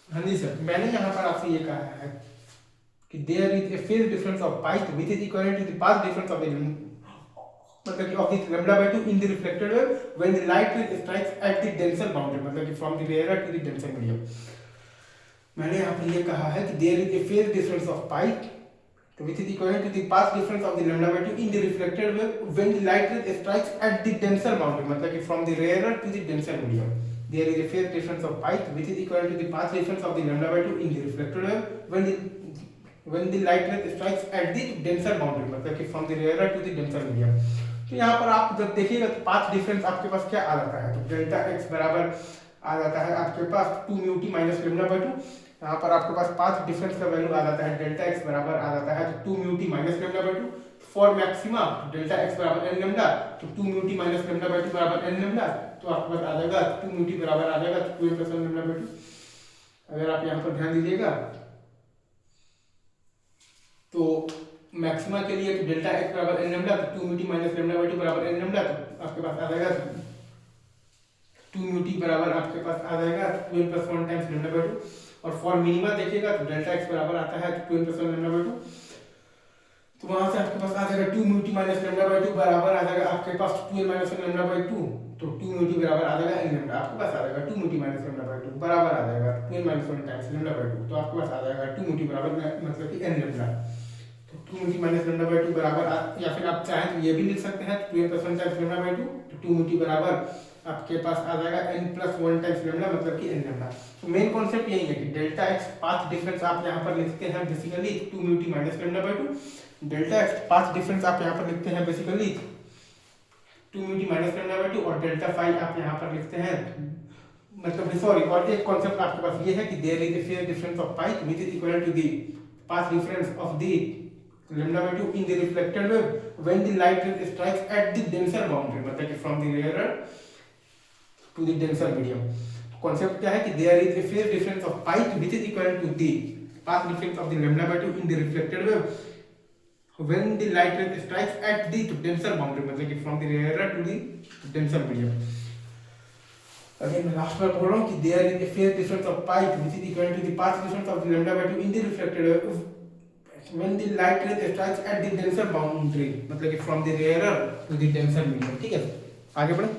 हाँ जी सर, मैंने यहाँ पर आपसे ये कहा है कि there is a phase difference of pi which is equal to the path difference of the मतलब कि of this lambda by 2 in the reflected wave when the light rays strikes at the denser boundary, मतलब कि from the rare to the denser medium. मैंने यहाँ पर ये कहा है कि there is a phase difference of pi which is equivalent to the path difference of the lambda by 2 in the reflected wave when the light ray strikes at the denser boundary, मतलब कि from the rarer to the denser medium there is a phase difference of pi which is equivalent to the path difference of the lambda by 2 in the reflected wave when the light ray strikes at the denser boundary, मतलब कि from the rarer to the denser medium। तो यहाँ पर आप जब देखिएगा तो path difference आपके पास क्या आ जाता है, तो डेल्टा एक्स बराबर आ जाता है आपके पास 2 mu T minus lambda by 2। यहाँ पर आपके पास पाथ डिफरेंस का वैल्यू आ जाता है डेल्टा एक्स बराबर आ जाता है तो 2 mu T minus lambda by 2। For maxima delta X बराबर एन लेम्डा, तो 2 mu T minus lambda by 2 बराबर एन लेम्डा, तो आपके पास आ जाएगा 2 म्यू टी बराबर आ जाएगा 2 प्लस 1 लेम्डा बाय 2। अगर आप यहाँ पर ध्यान दीजिएगा तो मैक्सिमा के लिए तो डेल्टा एक्स बराबर एन लेम्डा, तो 2 mu T minus lambda by 2 बराबर एन लेम्डा, तो आपके पास आ जाएगा 2 म्यू टी बराबर आपके पास आ जाएगा 2 प्लस 1 टाइम्स लेम्डा बाय 2। और फॉर मिनिमा देखिएगा तो डेल्टा एक्स बराबर आता है 2 प्लस 1 लेम्डा बाय 2, तो वहां से आपके पास आ जाएगा 2 mu T minus lambda by 2 बराबर आ जाएगा आपके पास 2 माइनस 1 लेम्डा बाय 2, तो 2 म्यू टी बराबर आ जाएगा एन लेम्डा, आपके पास आ जाएगा 2 mu T minus lambda by 2 बराबर आ जाएगा 2 माइनस 1 टाइम्स लेम्डा बाय 2, तो आपके पास आ जाएगा 2 म्यू टी बराबर मतलब कि एन लेम्डा। तो 2 mu T minus lambda by 2 बराबर या फिर आप चाहें तो ये भी लिख सकते हैं 2 प्लस 1 टाइम्स लेम्डा बाय 2, तो 2 म्यू टी बराबर आपके पास आ जाएगा n प्लस 1 टाइम्स लेम्डा मतलब कि n लेम्डा। तो मेन कॉन्सेप्ट यही है कि डेल्टा एक्स पाथ डिफरेंस आप यहाँ पर लिखते हैं basically 2 mu T minus lambda by 2, delta X path difference आप यहाँ पर लिखते हैं basically 2 mu T minus lambda by 2, और डेल्टा फाई आप यहाँ पर लिखते हैं मतलब सॉरी, और एक कॉन्सेप्ट आपके पास ये है कि there is a phase difference of pi which is equal to the path difference of the lambda by 2 in the reflected wave when the light ray strikes at the denser boundary, मतलब कि from the rarer to the denser medium। Concept क्या है कि there is a phase difference of pi which is equal to the path difference of the lambda by 2 in the reflected wave when the light ray strikes at the denser boundary, मतलब कि from the rarer to the denser medium। Again मैं last बार बोल रहा हूँ कि there is a phase difference of pi which is equal to the path difference of the lambda by 2 in the reflected wave when the light ray strikes at the denser boundary, मतलब कि from the rarer to the denser medium। ठीक है, आगे बढ़े।